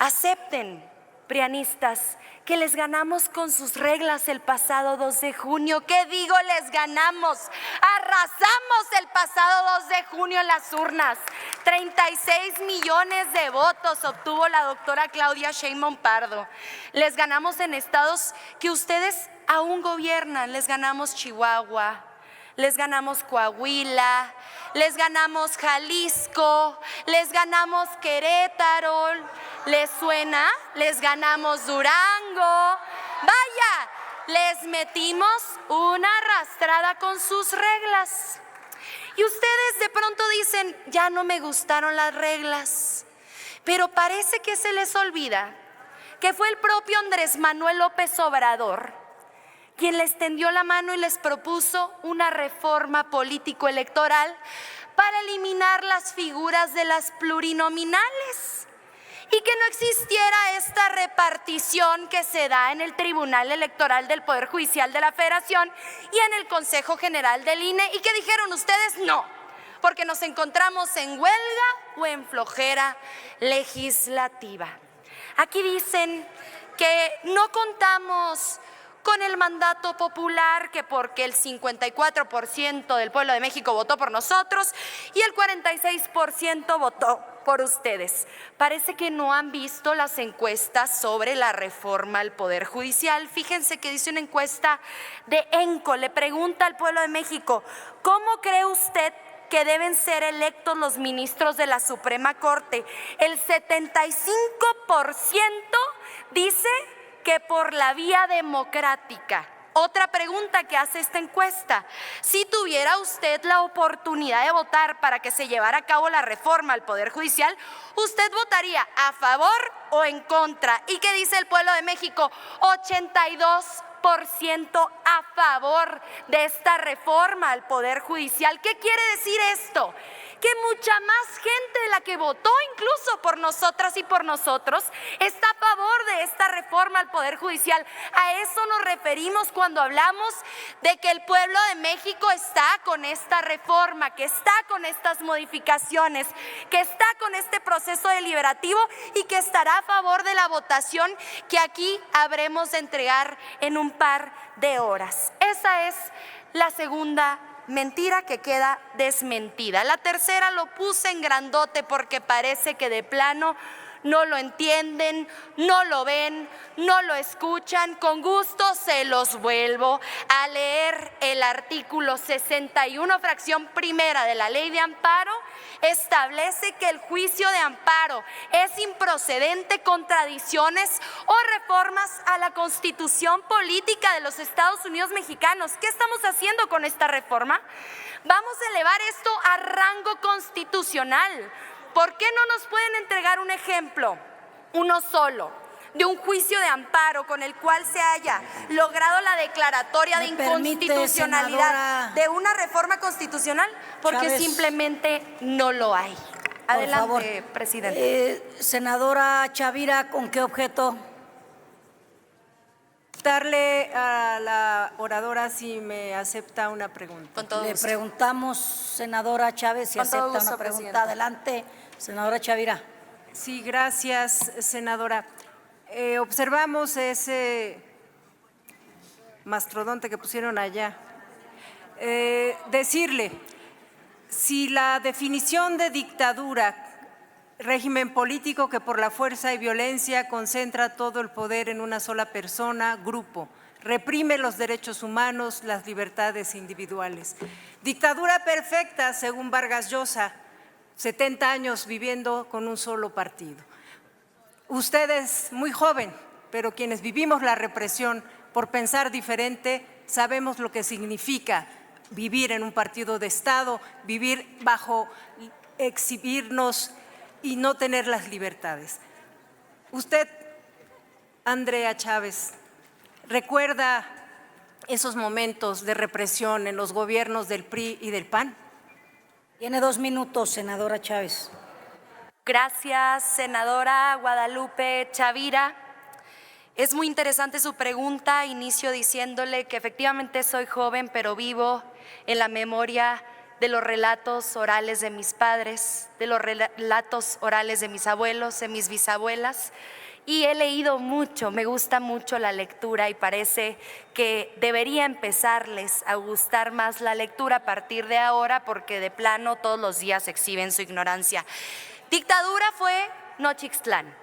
Acepten, prianistas, que les ganamos con sus reglas el pasado 2 de junio. ¿Qué digo? Les ganamos. Arrasamos el pasado 2 de junio en las urnas. 36 millones de votos obtuvo la doctora Claudia Sheinbaum Pardo. Les ganamos en estados que ustedes aún gobiernan. Les ganamos Chihuahua, les ganamos Coahuila, les ganamos Jalisco, les ganamos Querétaro. ¿Les suena? Les ganamos Durango. Vaya, les metimos una arrastrada con sus reglas. Y ustedes de pronto dicen, ya no me gustaron las reglas. Pero parece que se les olvida que fue el propio Andrés Manuel López Obrador quien les tendió la mano y les propuso una reforma político-electoral para eliminar las figuras de las plurinominales y que no existiera esta repartición que se da en el Tribunal Electoral del Poder Judicial de la Federación y en el Consejo General del INE. ¿Y qué dijeron ustedes? No, porque nos encontramos en huelga o en flojera legislativa. Aquí dicen que no contamos con el mandato popular, que porque el 54% del pueblo de México votó por nosotros y el 46% votó por ustedes. Parece que no han visto las encuestas sobre la reforma al Poder Judicial. Fíjense que dice una encuesta de ENCO, le pregunta al pueblo de México, ¿cómo cree usted que deben ser electos los ministros de la Suprema Corte? El 75% dice que por la vía democrática. Otra pregunta que hace esta encuesta: si tuviera usted la oportunidad de votar para que se llevara a cabo la reforma al Poder Judicial, ¿usted votaría a favor o en contra? ¿Y qué dice el pueblo de México? 82% a favor de esta reforma al Poder Judicial. ¿Qué quiere decir esto? Que mucha más gente de la que votó incluso por nosotras y por nosotros está a favor de esta reforma al Poder Judicial. A eso nos referimos cuando hablamos de que el pueblo de México está con esta reforma, que está con estas modificaciones, que está con este proceso deliberativo y que estará a favor de la votación que aquí habremos de entregar en un par de horas. Esa es la segunda mentira que queda desmentida. La tercera lo puse en grandote porque parece que de plano no lo entienden, no lo ven, no lo escuchan. Con gusto se los vuelvo a leer. El artículo 61, fracción primera de la Ley de Amparo establece que el juicio de amparo es improcedente contra adiciones o reformas a la Constitución Política de los Estados Unidos Mexicanos. ¿Qué estamos haciendo con esta reforma? Vamos a elevar esto a rango constitucional. ¿Por qué no nos pueden entregar un ejemplo, uno solo, de un juicio de amparo con el cual se haya logrado la declaratoria de inconstitucionalidad de una reforma constitucional? Porque Chávez, simplemente no lo hay. Adelante, por favor, presidente. Senadora Chavira, ¿con qué objeto? Darle a la oradora si me acepta una pregunta. Con todo gusto. Le preguntamos, senadora Chávez, si acepta una pregunta. Presidenta. Adelante, senadora Chavira. Sí, gracias, senadora. Observamos ese mastodonte que pusieron allá. Decirle, si la definición de dictadura, régimen político que por la fuerza y violencia concentra todo el poder en una sola persona, grupo, reprime los derechos humanos, las libertades individuales. Dictadura perfecta, según Vargas Llosa, 70 años viviendo con un solo partido. Usted es muy joven, pero quienes vivimos la represión por pensar diferente sabemos lo que significa vivir en un partido de Estado, vivir bajo exhibirnos y no tener las libertades. Usted, Andrea Chávez, ¿recuerda esos momentos de represión en los gobiernos del PRI y del PAN? Tiene 2 minutos, senadora Chávez. Gracias, senadora Guadalupe Chavira. Es muy interesante su pregunta. Inicio diciéndole que efectivamente soy joven, pero vivo en la memoria de los relatos orales de mis padres, de los relatos orales de mis abuelos, de mis bisabuelas. Y he leído mucho, me gusta mucho la lectura y parece que debería empezarles a gustar más la lectura a partir de ahora, porque de plano todos los días exhiben su ignorancia. Dictadura fue Nochixtlán,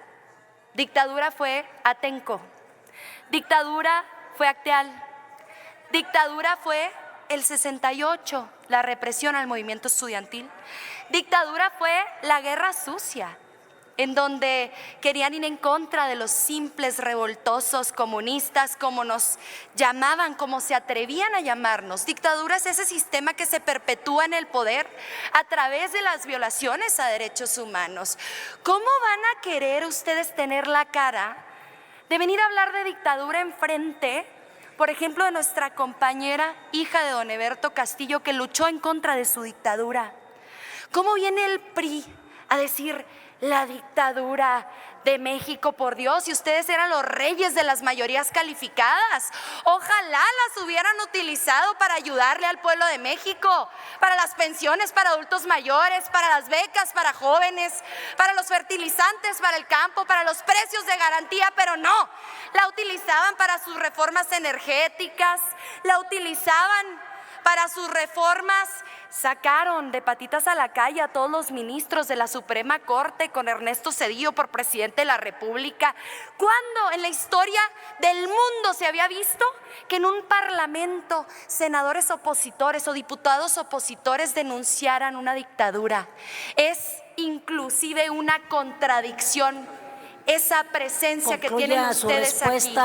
dictadura fue Atenco, dictadura fue Acteal, dictadura fue el 68, la represión al movimiento estudiantil, dictadura fue la guerra sucia, en donde querían ir en contra de los simples revoltosos comunistas, como nos llamaban, como se atrevían a llamarnos. Dictadura es ese sistema que se perpetúa en el poder a través de las violaciones a derechos humanos. ¿Cómo van a querer ustedes tener la cara de venir a hablar de dictadura enfrente, por ejemplo, de nuestra compañera, hija de don Eberto Castillo, que luchó en contra de su dictadura? ¿Cómo viene el PRI a decir la dictadura de México, por Dios, si ustedes eran los reyes de las mayorías calificadas? Ojalá las hubieran utilizado para ayudarle al pueblo de México, para las pensiones para adultos mayores, para las becas para jóvenes, para los fertilizantes para el campo, para los precios de garantía, pero no, la utilizaban para sus reformas energéticas, la utilizaban para sus reformas. Sacaron de patitas a la calle a todos los ministros de la Suprema Corte, con Ernesto Zedillo por presidente de la República. ¿Cuándo en la historia del mundo se había visto que en un parlamento senadores opositores o diputados opositores denunciaran una dictadura? Es inclusive una contradicción esa presencia que tienen ustedes aquí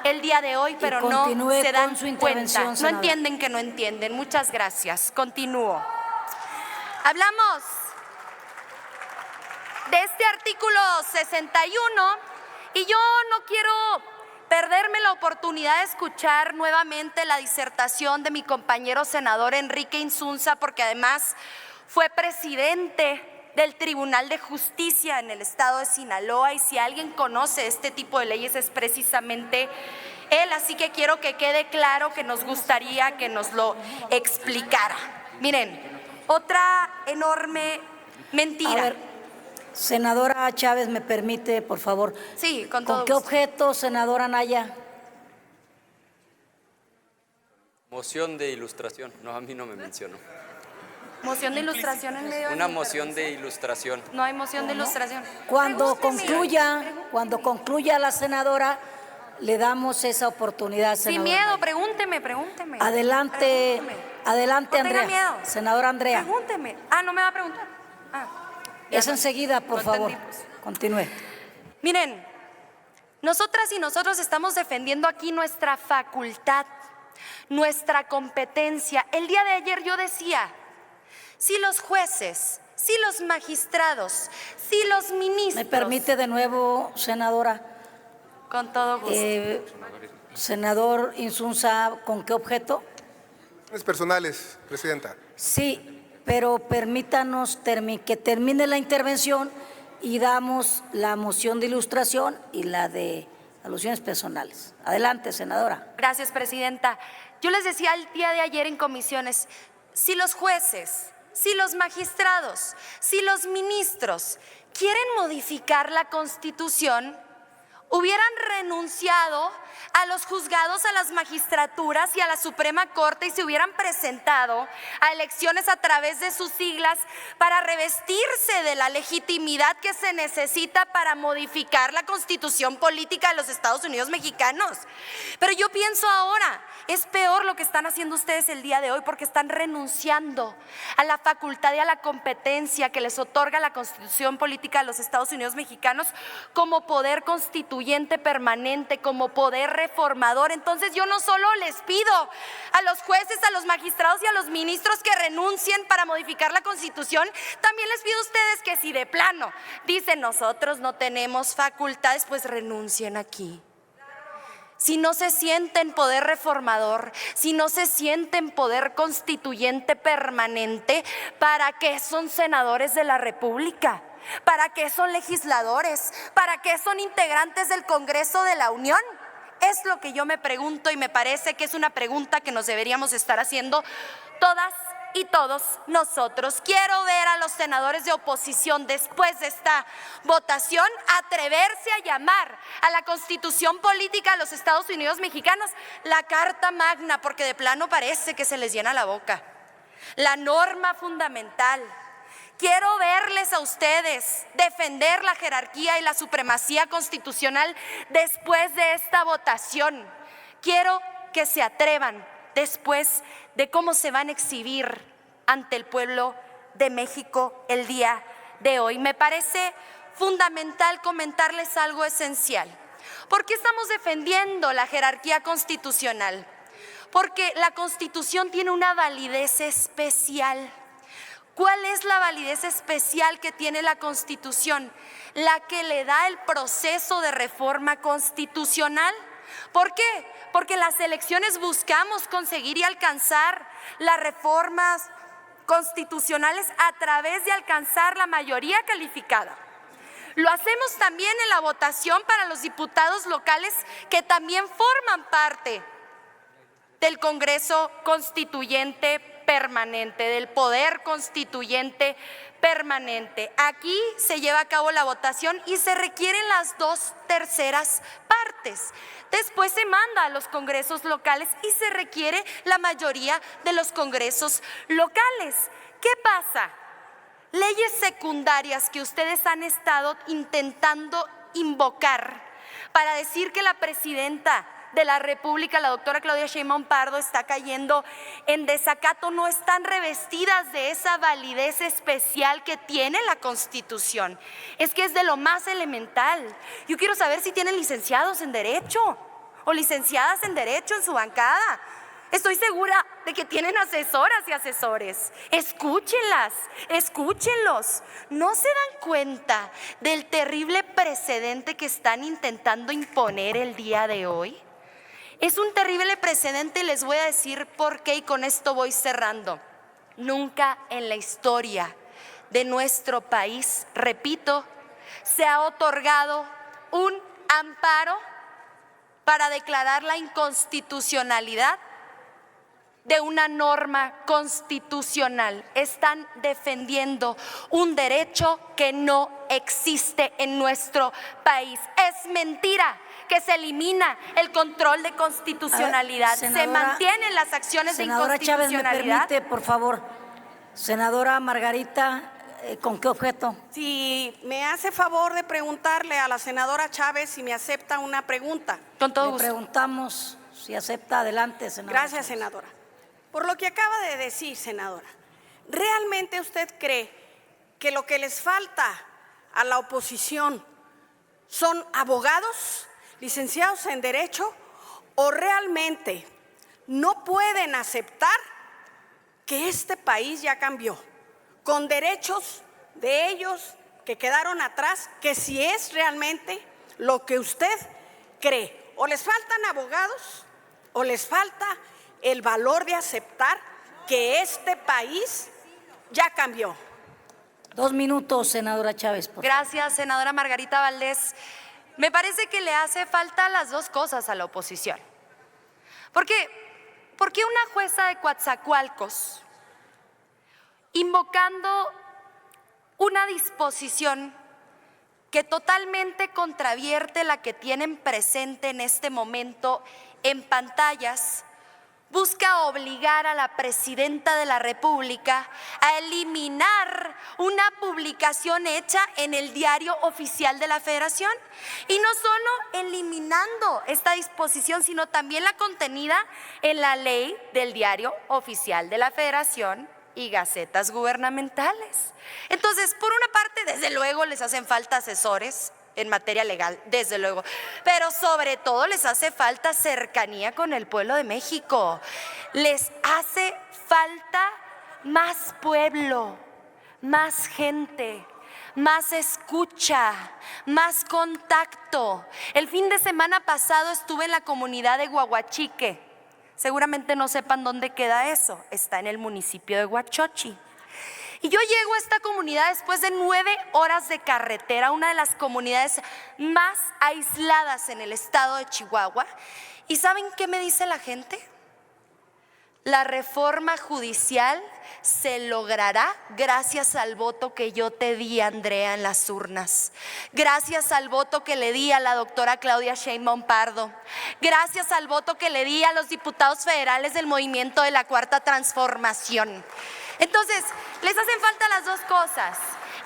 el día de hoy, pero no se dan cuenta, no entienden que no entienden. Muchas gracias. Continúo. Hablamos de este artículo 61 y yo no quiero perderme la oportunidad de escuchar nuevamente la disertación de mi compañero senador Enrique Insunza, porque además fue presidente del Tribunal de Justicia en el estado de Sinaloa, y si alguien conoce este tipo de leyes es precisamente él, así que quiero que quede claro que nos gustaría que nos lo explicara. Miren, otra enorme mentira. A ver, senadora Chávez, ¿me permite, por favor? Sí, con todo ¿Con qué gusto. objeto, senadora Naya? Moción de ilustración. No, a mí no me mencionó. Moción de ilustración en medio de Una mi moción de intervención. ilustración. No hay moción de ilustración. Cuando Pregúnteme. concluya la senadora, le damos esa oportunidad, Sin senadora miedo, Naya. pregúnteme. Adelante, adelante, No tenga Andrea. miedo. Senadora Andrea. Pregúnteme. Ah, ¿no me va a preguntar? Ah, ya Es no. enseguida, por No favor. entendí, pues. Continúe. Miren, nosotras y nosotros estamos defendiendo aquí nuestra facultad, nuestra competencia. El día de ayer yo decía, si los jueces, si los magistrados, si los ministros… ¿Me permite de nuevo, senadora? Con todo gusto. Senador Insunza, ¿con qué objeto? Personales, presidenta. Sí, pero permítanos que termine la intervención y damos la moción de ilustración y la de alusiones personales. Adelante, senadora. Gracias, presidenta. Yo les decía el día de ayer en comisiones, si los jueces, si los magistrados, si los ministros quieren modificar la Constitución, hubieran renunciado a los juzgados, a las magistraturas y a la Suprema Corte y se hubieran presentado a elecciones a través de sus siglas para revestirse de la legitimidad que se necesita para modificar la Constitución política de los Estados Unidos mexicanos. Pero yo pienso ahora, es peor lo que están haciendo ustedes el día de hoy, porque están renunciando a la facultad y a la competencia que les otorga la Constitución política de los Estados Unidos mexicanos como poder constituyente permanente, como poder reformador. Entonces yo no solo les pido a los jueces, a los magistrados y a los ministros que renuncien para modificar la Constitución, también les pido a ustedes que si de plano dicen nosotros no tenemos facultades, pues renuncien aquí. Si no se sienten poder reformador, si no se sienten poder constituyente permanente, ¿para qué son senadores de la República? ¿Para qué son legisladores? ¿Para qué son integrantes del Congreso de la Unión? Es lo que yo me pregunto y me parece que es una pregunta que nos deberíamos estar haciendo todas y todos nosotros. Quiero ver a los senadores de oposición después de esta votación atreverse a llamar a la Constitución política de los Estados Unidos mexicanos la Carta Magna, porque de plano parece que se les llena la boca. La norma fundamental. Quiero verles a ustedes defender la jerarquía y la supremacía constitucional después de esta votación. Quiero que se atrevan después de cómo se van a exhibir ante el pueblo de México el día de hoy. Me parece fundamental comentarles algo esencial. ¿Por qué estamos defendiendo la jerarquía constitucional? Porque la Constitución tiene una validez especial. ¿Cuál es la validez especial que tiene la Constitución? La que le da el proceso de reforma constitucional. ¿Por qué? Porque en las elecciones buscamos conseguir y alcanzar las reformas constitucionales a través de alcanzar la mayoría calificada. Lo hacemos también en la votación para los diputados locales que también forman parte del Congreso Constituyente permanente, del Poder Constituyente permanente. Aquí se lleva a cabo la votación y se requieren las 2/3 partes. Después se manda a los congresos locales y se requiere la mayoría de los congresos locales. ¿Qué pasa? Leyes secundarias que ustedes han estado intentando invocar para decir que la presidenta de la República, la doctora Claudia Sheinbaum Pardo, está cayendo en desacato, no están revestidas de esa validez especial que tiene la Constitución. Es que es de lo más elemental. Yo quiero saber si tienen licenciados en Derecho o licenciadas en Derecho en su bancada. Estoy segura de que tienen asesoras y asesores. Escúchenlas, escúchenlos. ¿No se dan cuenta del terrible precedente que están intentando imponer el día de hoy? Es un terrible precedente y les voy a decir por qué, y con esto voy cerrando. Nunca en la historia de nuestro país, repito, se ha otorgado un amparo para declarar la inconstitucionalidad de una norma constitucional. Están defendiendo un derecho que no existe en nuestro país. Es mentira que se elimina el control de constitucionalidad. Se mantienen las acciones de inconstitucionalidad. Senadora Chávez, ¿me permite, por favor? Senadora Margarita, ¿con qué objeto? Si me hace favor de preguntarle a la senadora Chávez si me acepta una pregunta. Con todo Le gusto. preguntamos si acepta. Adelante, senadora. Gracias, senadora. Por lo que acaba de decir, senadora, ¿realmente usted cree que lo que les falta a la oposición son abogados, licenciados en Derecho, o realmente no pueden aceptar que este país ya cambió, con derechos de ellos que quedaron atrás, que si es realmente lo que usted cree? ¿O les faltan abogados o les falta el valor de aceptar que este país ya cambió? 2 minutos, senadora Chávez, por favor. Gracias, senadora Margarita Valdés. Me parece que le hace falta las dos cosas a la oposición. ¿Por qué una jueza de Coatzacoalcos, invocando una disposición que totalmente contravierte la que tienen presente en este momento en pantallas, busca obligar a la presidenta de la República a eliminar una publicación hecha en el Diario Oficial de la Federación? Y no solo eliminando esta disposición, sino también la contenida en la ley del Diario Oficial de la Federación y gacetas gubernamentales. Entonces, por una parte, desde luego les hacen falta asesores en materia legal, desde luego, pero sobre todo les hace falta cercanía con el pueblo de México. Les hace falta más pueblo, más gente, más escucha, más contacto. El fin de semana pasado estuve en la comunidad de Huahuachique. Seguramente no sepan dónde queda eso. Está en el municipio de Huachochi. Y yo llego a esta comunidad después de 9 horas de carretera, una de las comunidades más aisladas en el estado de Chihuahua. ¿Y saben qué me dice la gente? La reforma judicial se logrará gracias al voto que yo te di, Andrea, en las urnas. Gracias al voto que le di a la doctora Claudia Sheinbaum Pardo. Gracias al voto que le di a los diputados federales del movimiento de la Cuarta Transformación. Entonces, les hacen falta las dos cosas.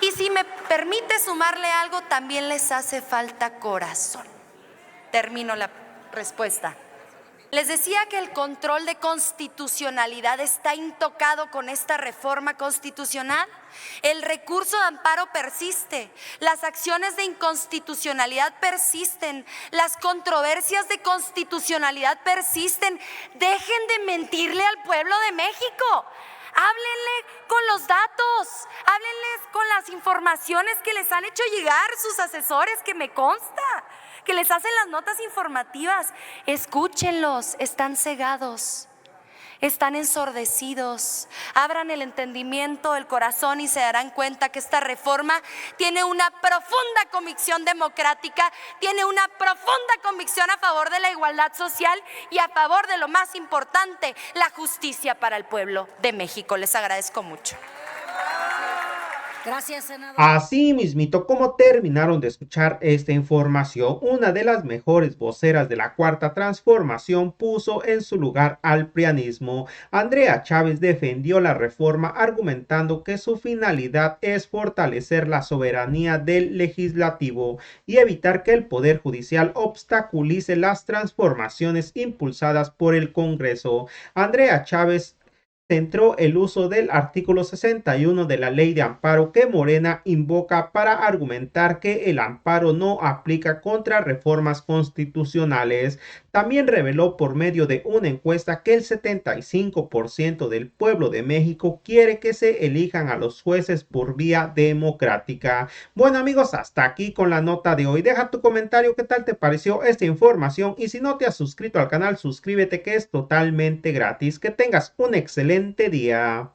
Y si me permite sumarle algo, también les hace falta corazón. Termino la respuesta. Les decía que el control de constitucionalidad está intocado con esta reforma constitucional. El recurso de amparo persiste, las acciones de inconstitucionalidad persisten, las controversias de constitucionalidad persisten. Dejen de mentirle al pueblo de México. Háblenle con los datos, háblenles con las informaciones que les han hecho llegar sus asesores, que me consta, que les hacen las notas informativas. Escúchenlos, están cegados, están ensordecidos. Abran el entendimiento, el corazón y se darán cuenta que esta reforma tiene una profunda convicción democrática, tiene una profunda convicción a favor de la igualdad social y a favor de lo más importante, la justicia para el pueblo de México. Les agradezco mucho. Gracias, senador. Así mismito, como terminaron de escuchar esta información, una de las mejores voceras de la Cuarta Transformación puso en su lugar al prianismo. Andrea Chávez defendió la reforma argumentando que su finalidad es fortalecer la soberanía del legislativo y evitar que el Poder Judicial obstaculice las transformaciones impulsadas por el Congreso. Andrea Chávez centró el uso del artículo 61 de la Ley de Amparo que Morena invoca para argumentar que el amparo no aplica contra reformas constitucionales. También reveló por medio de una encuesta que el 75% del pueblo de México quiere que se elijan a los jueces por vía democrática. Bueno amigos, hasta aquí con la nota de hoy. Deja tu comentario, qué tal te pareció esta información, y si no te has suscrito al canal, suscríbete, que es totalmente gratis. Que tengas un excelente día.